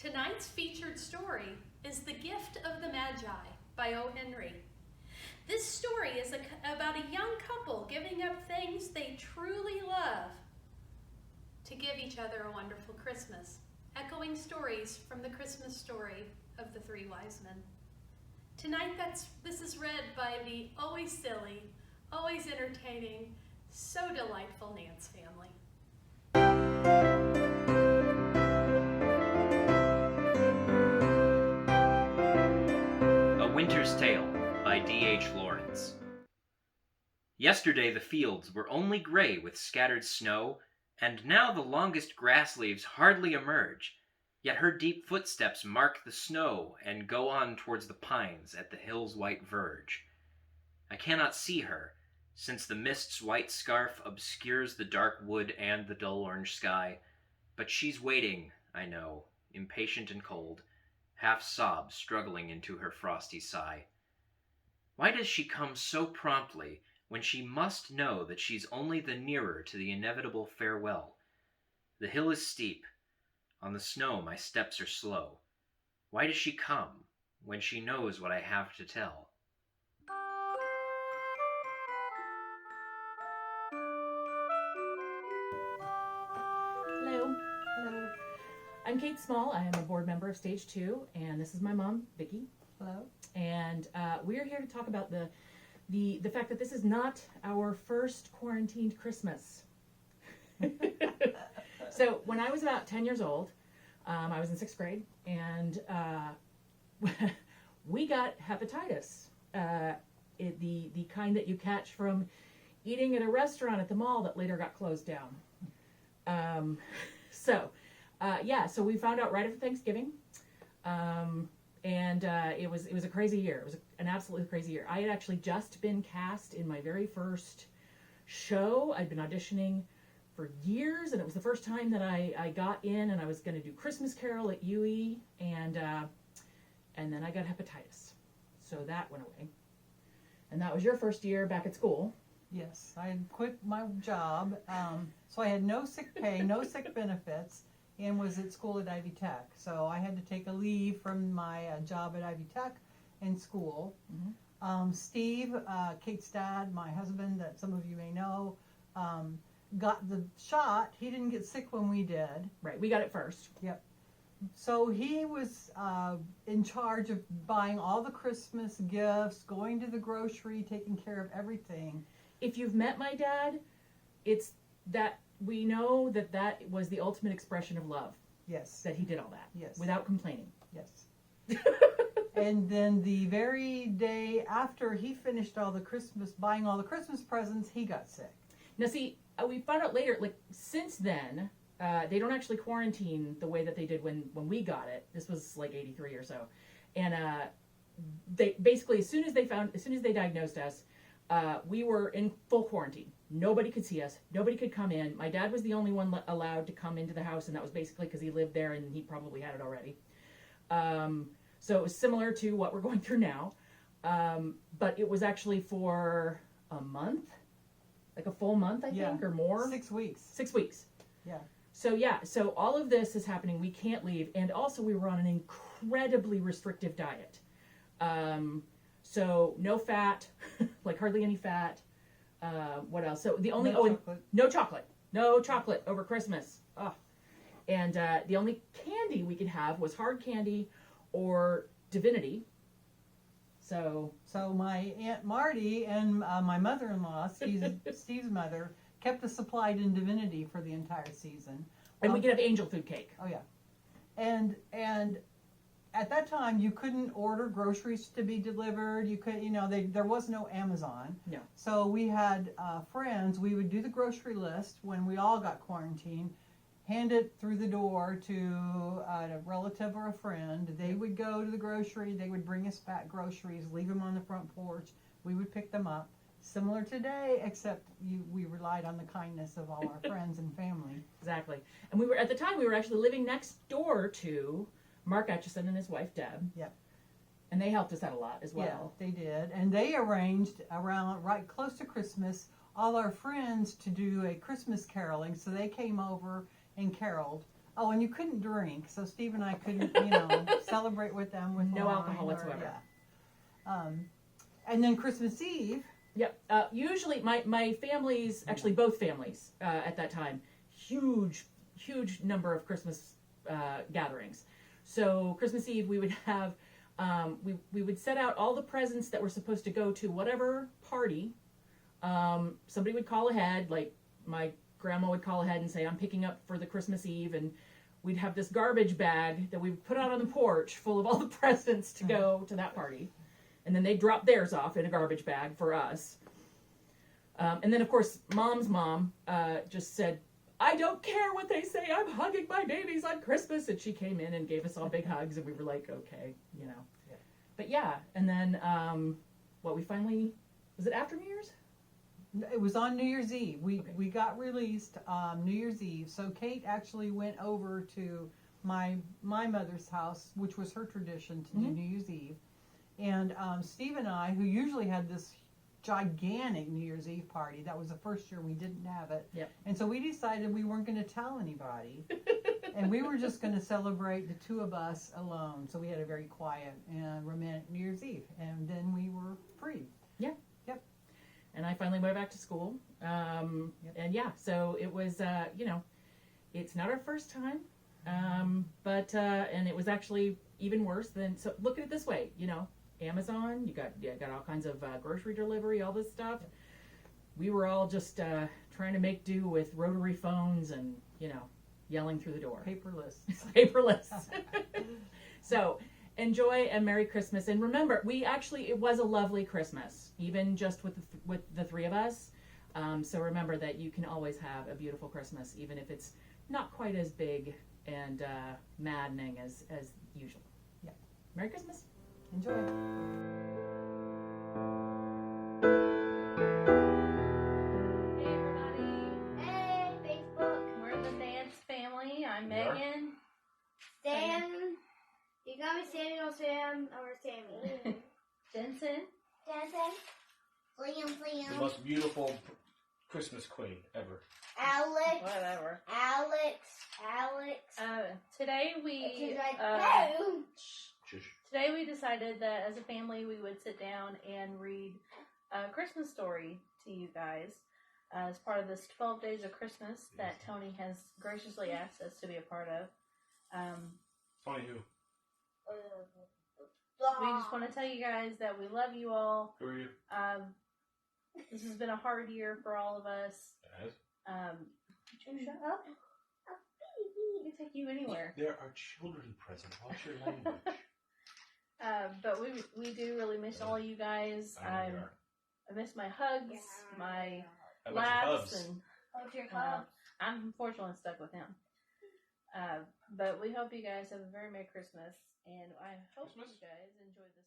Tonight's featured story is The Gift of the Magi by O. Henry. This story is about a young couple giving up things they truly love to give each other a wonderful Christmas, echoing stories from the Christmas story of the Three Wise Men. Tonight, this is read by the always silly, always entertaining, so delightful Nantz Family. A Winter's Tale by D.H. Lawrence. Yesterday the fields were only gray with scattered snow, and now the longest grass leaves hardly emerge, yet her deep footsteps mark the snow and go on towards the pines at the hill's white verge. I cannot see her, since the mist's white scarf obscures the dark wood and the dull orange sky, but she's waiting, I know, impatient and cold, half sobs struggling into her frosty sigh. Why does she come so promptly when she must know that she's only the nearer to the inevitable farewell? The hill is steep. On the snow my steps are slow. Why does she come when she knows what I have to tell? Hello. Hello. I'm Kate Small. I am a board member of STAGEtwo, and this is my mom, Vicki. Hello. And we're here to talk about the fact that this is not our first quarantined Christmas. So when I was about 10 years old, I was in 6th grade, and we got hepatitis. The kind that you catch from eating at a restaurant at the mall that later got closed down. So we found out right after Thanksgiving, and it was a crazy year. It was an absolutely crazy year. I had actually just been cast in my very first show. I'd been auditioning for years, and it was the first time that I got in, and I was going to do Christmas Carol at UE, and then I got hepatitis. So that went away. And that was your first year back at school. Yes, I had quit my job, so I had no sick pay, no sick benefits, and was at school at Ivy Tech. So I had to take a leave from my job at Ivy Tech and school. Mm-hmm. Steve, Kate's dad, my husband, that some of you may know, got the shot. He didn't get sick when we did. Right, we got it first. Yep. So he was in charge of buying all the Christmas gifts, going to the grocery, taking care of everything. If you've met my dad, it's that we know that was the ultimate expression of love. Yes. That he did all that. Yes. Without complaining. Yes. And then the very day after he finished buying all the Christmas presents, he got sick. Now see, we found out later, like since then, they don't actually quarantine the way that they did when we got it. This was like 83 or so. And they basically, as soon as they diagnosed us, we were in full quarantine. Nobody could see us. Nobody could come in. My dad was the only one allowed to come into the house, and that was basically because he lived there and he probably had it already. So it was similar to what we're going through now. But it was actually for a month, like a full month, I think, or more. 6 weeks. 6 weeks. Yeah. So all of this is happening. We can't leave. And also we were on an incredibly restrictive diet. So no fat, like hardly any fat. What else? So the only no chocolate over Christmas. Oh. And the only candy we could have was hard candy or divinity. So my Aunt Marty and my mother-in-law, Steve's mother, kept us supplied in divinity for the entire season. And we could have angel food cake. Oh yeah, and at that time, you couldn't order groceries to be delivered. You could, there was no Amazon. No. So we had friends. We would do the grocery list when we all got quarantined, hand it through the door to a relative or a friend. They would go to the grocery. They would bring us back groceries, leave them on the front porch. We would pick them up. Similar today, except we relied on the kindness of all our friends and family. Exactly. And we were actually living next door to Mark Etchison and his wife, Deb. Yep. And they helped us out a lot as well. Yeah, they did. And they arranged around right close to Christmas all our friends to do a Christmas caroling. So they came over and caroled Oh, and you couldn't drink, so Steve and I couldn't, celebrate with them with No wine alcohol whatsoever. And then Christmas Eve. Yep. Usually, my families, actually both families at that time, huge number of Christmas gatherings. So Christmas Eve, we would have, we would set out all the presents that were supposed to go to whatever party. Somebody would call ahead, like my grandma would call ahead and say, I'm picking up for the Christmas Eve, and we'd have this garbage bag that we would put out on the porch full of all the presents to go to that party. And then they'd drop theirs off in a garbage bag for us. And then, of course, Mom's mom just said, I don't care what they say, I'm hugging my babies on Christmas. And she came in and gave us all big hugs, and we were like, okay, Yeah. But yeah, and then, we finally, was it after New Year's? It was on New Year's Eve. We got released New Year's Eve. So Kate actually went over to my mother's house, which was her tradition to do New Year's Eve. And Steve and I, who usually had this gigantic New Year's Eve party, that was the first year we didn't have it. Yep. And so we decided we weren't going to tell anybody. And we were just going to celebrate the two of us alone. So we had a very quiet and romantic New Year's Eve. And then we were free. Yeah. Yep. And I finally went back to school. And yeah, so it was, it's not our first time. But and it was actually even worse than, so look at it this way, Amazon, you got all kinds of grocery delivery, all this stuff. We were all just trying to make do with rotary phones and, yelling through the door. Paperless. So enjoy and Merry Christmas. And remember, it was a lovely Christmas, even just with the three of us. So remember that you can always have a beautiful Christmas, even if it's not quite as big and maddening as usual. Yeah. Merry Christmas. Enjoy. Hey everybody, Hey, Facebook. we're the Nantz Family. I'm We are. Megan. Sam. You got me Samuel, Sam, or Sammy. Jensen. Jensen. The Liam. most beautiful Christmas queen ever. Alex. Whatever. Alex. Today She's we like, no. Shush. today we decided that as a family we would sit down and read a Christmas story to you guys as part of this 12 Days of Christmas that Toni has graciously asked us to be a part of. Toni who? We just want to tell you guys that we love you all. Who are you? This has been a hard year for all of us. Guys? Shut up. We can take you anywhere. There are children present. Watch your language. But we do really miss all you guys. I know you are. I miss my hugs, my How about your laughs, hubs? and Hold your well, cup. I'm unfortunately stuck with him. But we hope you guys have a very Merry Christmas, and I hope Christmas? you guys enjoy the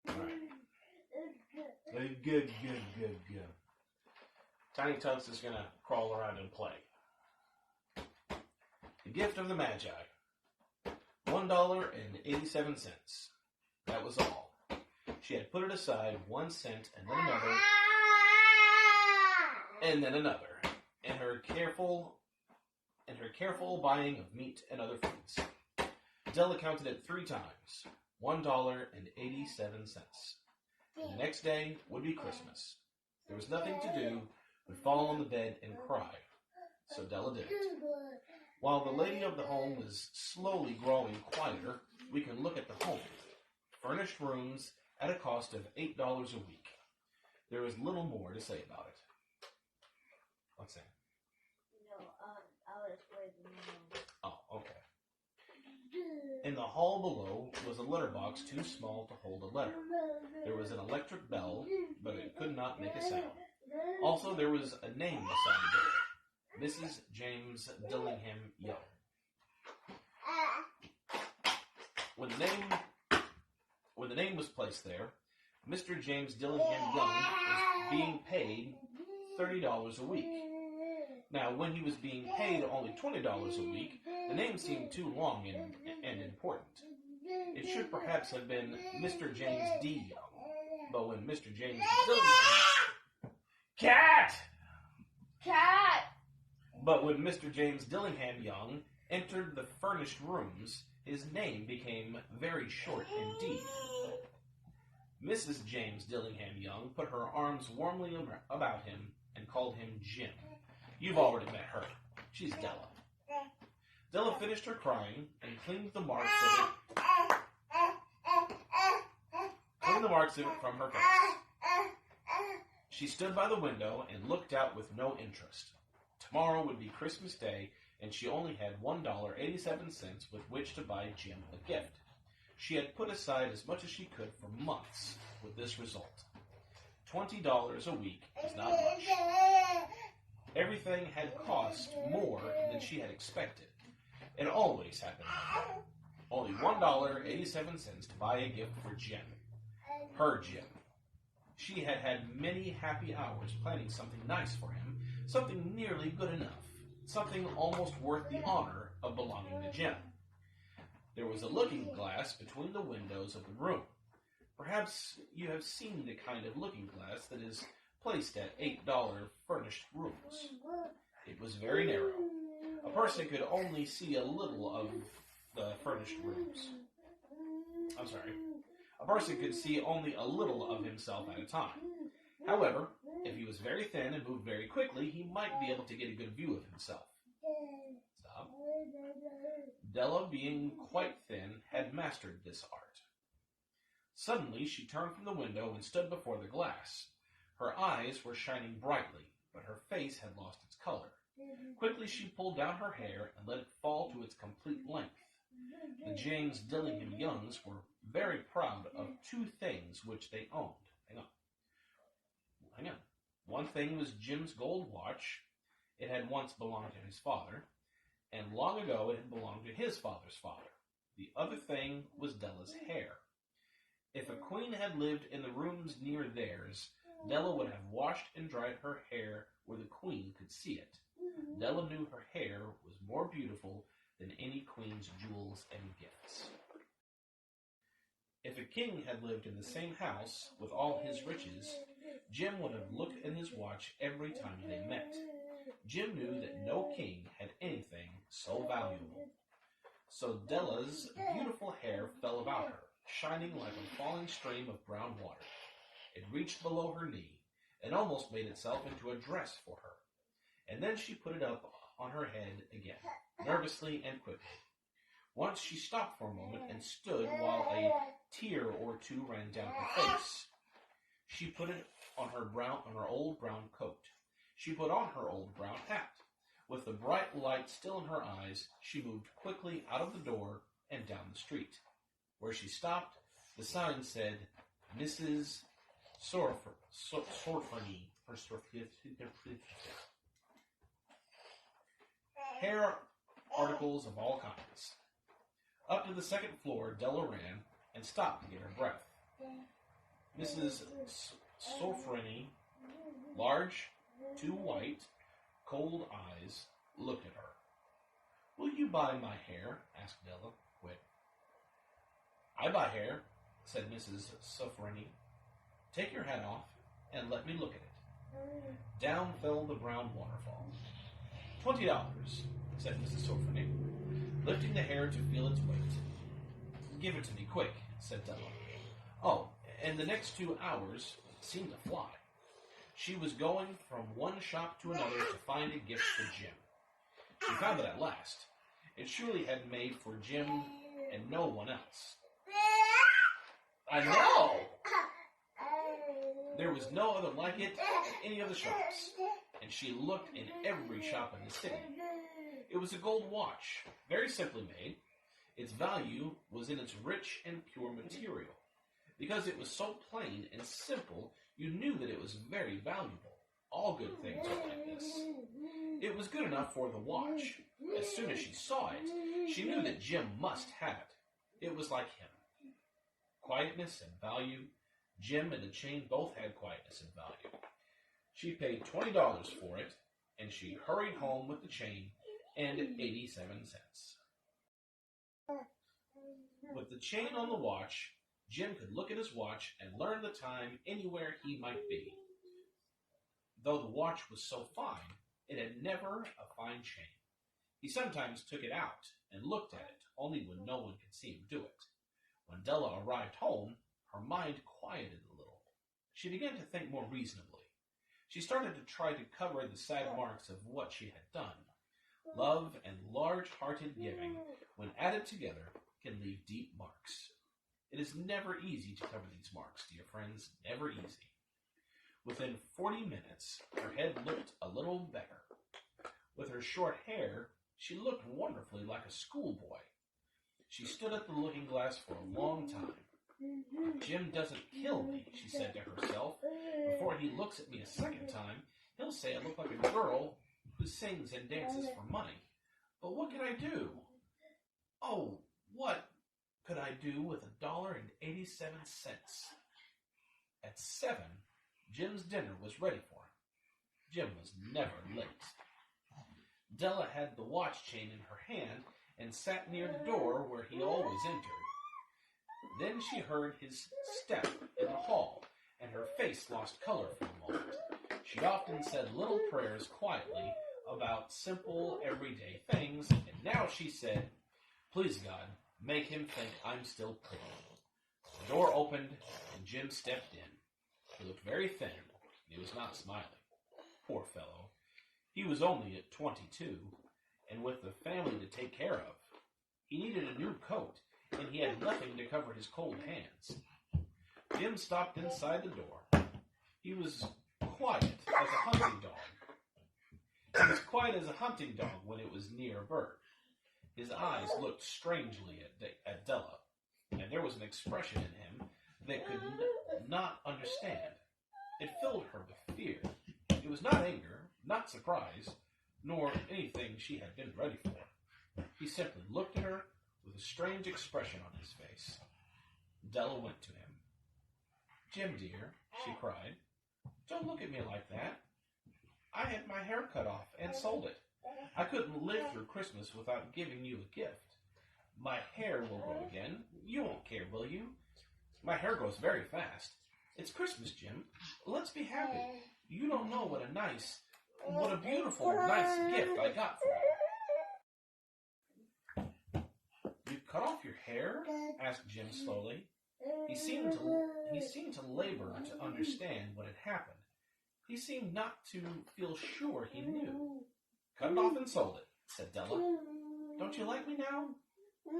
story. Alright. Good. Tiny Tugs is gonna crawl around and play. The gift of the Magi. $1.87. That was all. She had put it aside 1 cent and then another, and then another, in her careful buying of meat and other foods. Della counted it 3 times. $1.87. The next day would be Christmas. There was nothing to do but fall on the bed and cry. So Della did it. While the lady of the home was slowly growing quieter, we can look at the home. Furnished rooms at a cost of $8 a week. There is little more to say about it. What's that? Oh, okay. In the hall below was a letterbox too small to hold a letter. There was an electric bell, but it could not make a sound. Also, there was a name beside the door. Mrs. James Dillingham Young. When the name was placed there, Mr. James Dillingham Young was being paid $30 a week. Now, when he was being paid only $20 a week, the name seemed too long and important. It should perhaps have been Mr. James D. Young, but when Mr. James Dillingham... Cat! Cat. But when Mr. James Dillingham Young entered the furnished rooms, his name became very short indeed. Mrs. James Dillingham Young put her arms warmly about him and called him Jim. You've already met her. She's Della. Della finished her crying and cleaned the marks of it from her face. She stood by the window and looked out with no interest. Tomorrow would be Christmas Day, and she only had $1.87 with which to buy Jim a gift. She had put aside as much as she could for months, with this result. $20 a week is not much. Everything had cost more than she had expected. It always happened like that. Only $1.87 to buy a gift for Jim. Her Jim. She had had many happy hours planning something nice for him, something nearly good enough, something almost worth the honor of belonging to Jim. There was a looking glass between the windows of the room. Perhaps you have seen the kind of looking glass that is placed at $8 furnished rooms. It was very narrow. A person could only see a little of the furnished rooms. A person could see only a little of himself at a time. However, if he was very thin and moved very quickly, he might be able to get a good view of himself. Stop. Della, being quite thin, had mastered this art. Suddenly, she turned from the window and stood before the glass. Her eyes were shining brightly, but her face had lost its color. Quickly, she pulled down her hair and let it fall to its complete length. The James Dillingham Youngs were very proud of two things which they owned. Hang on. One thing was Jim's gold watch. It had once belonged to his father, and long ago it had belonged to his father's father. The other thing was Della's hair. If a queen had lived in the rooms near theirs, Della would have washed and dried her hair where the queen could see it. Della knew her hair was more beautiful than any queen's jewels and gifts. If a king had lived in the same house with all his riches, Jim would have looked at his watch every time they met. Jim knew that no king had anything so valuable. So Della's beautiful hair fell about her, shining like a falling stream of brown water. It reached below her knee and almost made itself into a dress for her. And then she put it up on her head again, nervously and quickly. Once she stopped for a moment and stood while a tear or two ran down her face. She put it on her old brown coat. She put on her old brown hat. With the bright light still in her eyes, she moved quickly out of the door and down the street. Where she stopped, the sign said, Mrs. Sorferney. Hair articles of all kinds. Up to the second floor, Della ran and stopped to get her breath. Mrs. Sorferney, large, too white, cold eyes, looked at her. Will you buy my hair? Asked Della, quick. I buy hair, said Mrs. Sorferney. Take your hat off and let me look at it. Down fell the brown waterfall. $20, said Mrs. Sorferney, lifting the hair to feel its weight. Give it to me, quick, said Della. Oh, and the next 2 hours seemed to fly. She was going from one shop to another to find a gift for Jim. She found it at last. It surely had made for Jim and no one else. I know! There was no other like it in any of the shops, and she looked in every shop in the city. It was a gold watch, very simply made. Its value was in its rich and pure material. Because it was so plain and simple, you knew that it was very valuable. All good things are like this. It was good enough for the watch. As soon as she saw it, she knew that Jim must have it. It was like him. Quietness and value. Jim and the chain both had quietness and value. She paid $20 for it, and she hurried home with the chain and 87 cents. With the chain on the watch, Jim could look at his watch and learn the time anywhere he might be. Though the watch was so fine, it had never a fine chain. He sometimes took it out and looked at it, only when no one could see him do it. When Della arrived home, her mind quieted a little. She began to think more reasonably. She started to try to cover the sad marks of what she had done. Love and large-hearted giving, when added together, can leave deep marks. It is never easy to cover these marks, dear friends, never easy. Within 40 minutes, her head looked a little better. With her short hair, she looked wonderfully like a schoolboy. She stood at the looking-glass for a long time. Jim doesn't kill me, she said to herself. Before he looks at me a second time, he'll say I look like a girl who sings and dances for money. But what can I do? Oh, what could I do with $1.87? At 7, Jim's dinner was ready for him. Jim was never late. Della had the watch chain in her hand and sat near the door where he always entered. Then she heard his step in the hall, and her face lost color for a moment. She often said little prayers quietly about simple, everyday things, and now she said, "Please, God, make him think I'm still pretty." The door opened, and Jim stepped in. He looked very thin. He was not smiling. Poor fellow. He was only at 22, and with the family to take care of. He needed a new coat, and he had nothing to cover his cold hands. Jim stopped inside the door. He was quiet as a hunting dog. He was quiet as a hunting dog when it was near a bird. His eyes looked strangely at Della, and there was an expression in him that could not understand. It filled her with fear. It was not anger, not surprise, nor anything she had been ready for. He simply looked at her with a strange expression on his face. Della went to him. "Jim, dear," she cried, "don't look at me like that. I had my hair cut off and sold it. I couldn't live through Christmas without giving you a gift. My hair will grow again. You won't care, will you? My hair grows very fast. It's Christmas, Jim. Let's be happy. You don't know what a beautiful, nice gift I got for you." "You cut off your hair?" asked Jim slowly. He seemed to labor to understand what had happened. He seemed not to feel sure he knew. "Cut it off and sold it," said Della. "Don't you like me now?"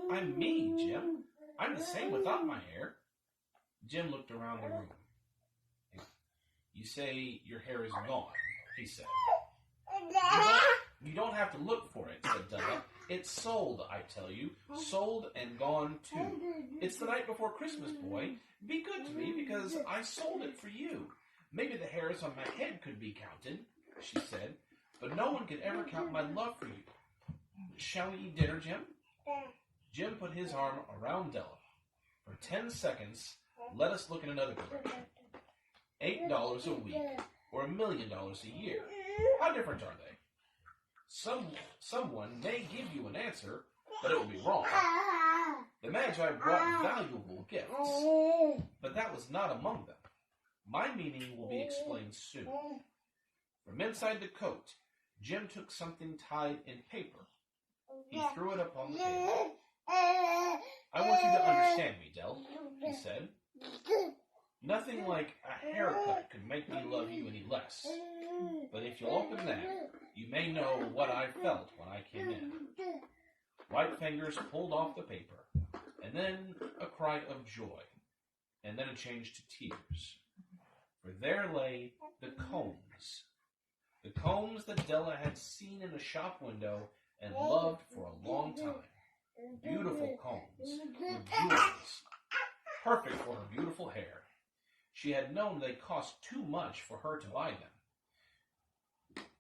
"I'm me, Jim. I'm the same without my hair." Jim looked around the room. "You say your hair is gone," he said. You don't have to look for it," said Della. "It's sold, I tell you. Sold and gone, too. It's the night before Christmas, boy. Be good to me, because I sold it for you. Maybe the hairs on my head could be counted," she said, "but no one could ever count my love for you. Shall we eat dinner, Jim?" Jim put his arm around Della. "For 10 seconds, let us look in another direction. $8 a week, or $1 million a year. How different are they? Someone may give you an answer, but it will be wrong. The Magi brought valuable gifts, but that was not among them. My meaning will be explained soon." From inside the coat, Jim took something tied in paper. He threw it up on the table. "I want you to understand me, Del," he said. "Nothing like a haircut could make me love you any less. But if you'll open that, you may know what I felt when I came in." White fingers pulled off the paper, and then a cry of joy, and then a change to tears. For there lay the combs that Della had seen in a shop window and loved for a long time. Beautiful combs with jewels, perfect for her beautiful hair. She had known they cost too much for her to buy them.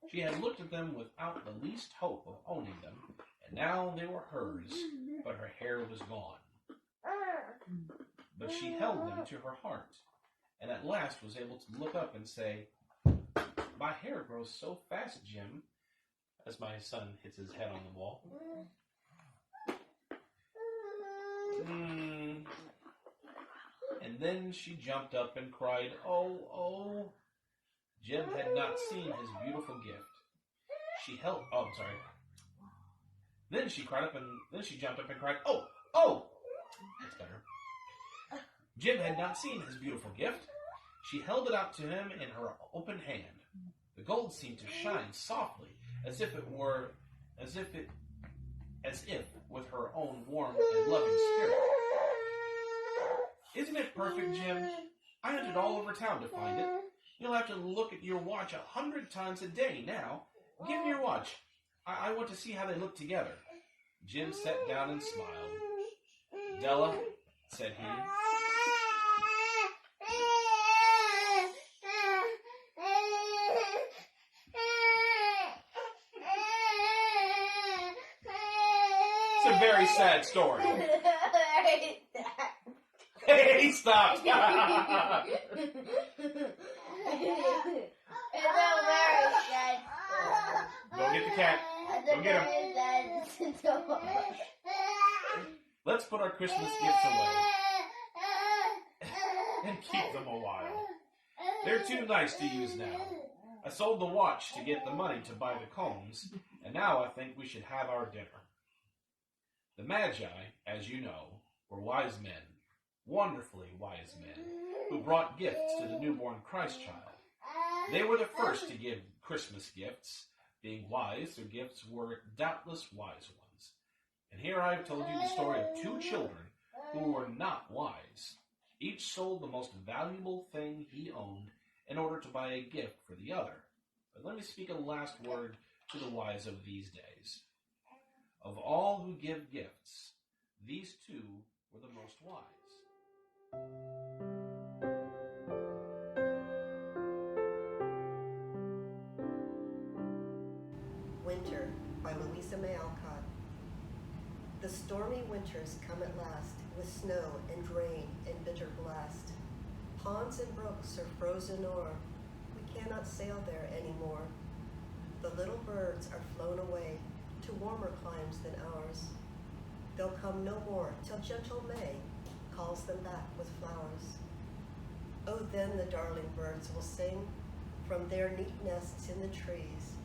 She had looked at them without the least hope of owning them, and now they were hers, but her hair was gone. But she held them to her heart, and at last was able to look up and say, "My hair grows so fast, Jim," as my son hits his head on the wall. And then she jumped up and cried, "Oh, oh." Jim had not seen his beautiful gift. She held, Then she jumped up and cried, "Oh, oh!" That's better. Jim had not seen his beautiful gift. She held it out to him in her open hand. The gold seemed to shine softly, as if with her own warm and loving spirit. "Isn't it perfect, Jim? I hunted all over town to find it. You'll have to look at your watch 100 times a day now. Give me your watch. I want to see how they look together." Jim sat down and smiled. "Della," said he, "it's a very sad story." Hey, stop! It's a very sad story. Go get the cat. Go get him. Let's put our Christmas gifts away and keep them a while. They're too nice to use now. I sold the watch to get the money to buy the combs, and now I think we should have our dinner. The Magi, as you know, were wise men, wonderfully wise men, who brought gifts to the newborn Christ child. They were the first to give Christmas gifts. Being wise, their gifts were doubtless wise ones. And here I have told you the story of two children who were not wise. Each sold the most valuable thing he owned in order to buy a gift for the other. But let me speak a last word to the wise of these days. Of all who give gifts, these two were the most wise. Winter by Louisa Alcott. The stormy winters come at last, with snow and rain and bitter blast. Ponds and brooks are frozen o'er, we cannot sail there anymore. The little birds are flown away to warmer climes than ours. They'll come no more till gentle May calls them back with flowers. Oh, then the darling birds will sing from their neat nests in the trees.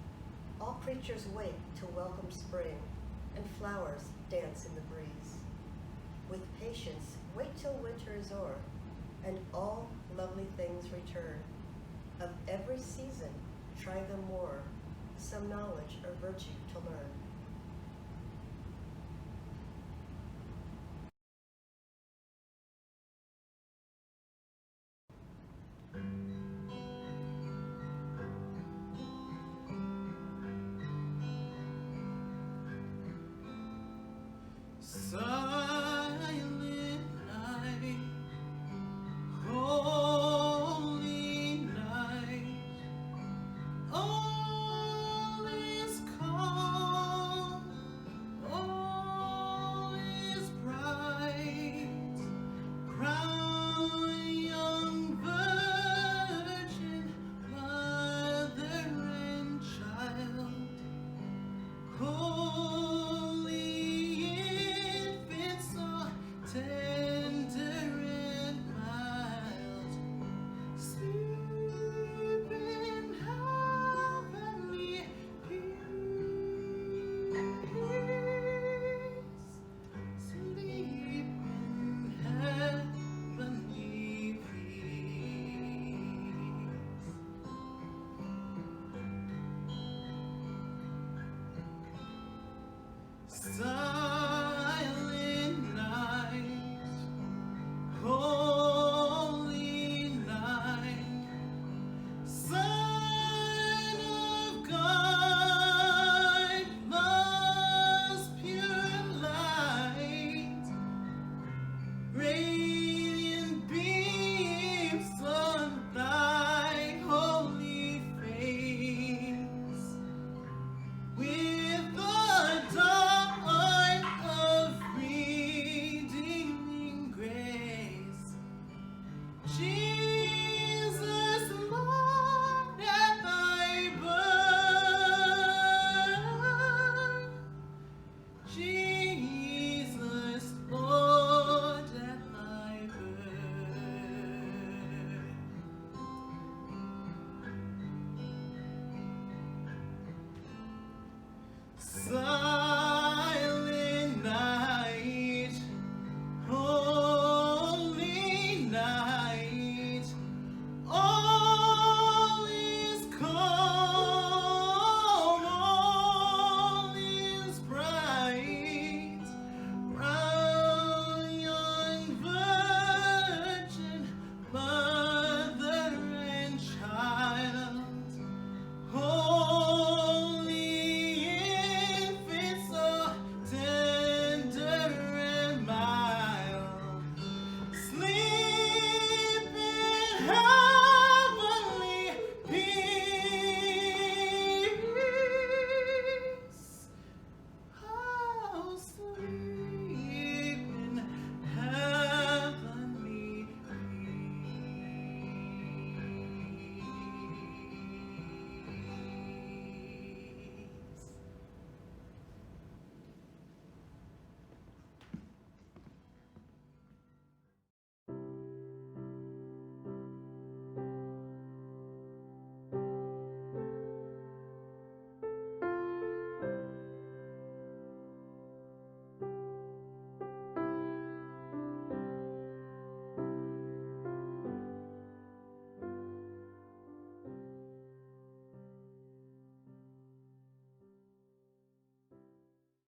All creatures wake to welcome spring, and flowers dance in the breeze. With patience, wait till winter is o'er, and all lovely things return. Of every season, try them more, some knowledge or virtue to learn. Sun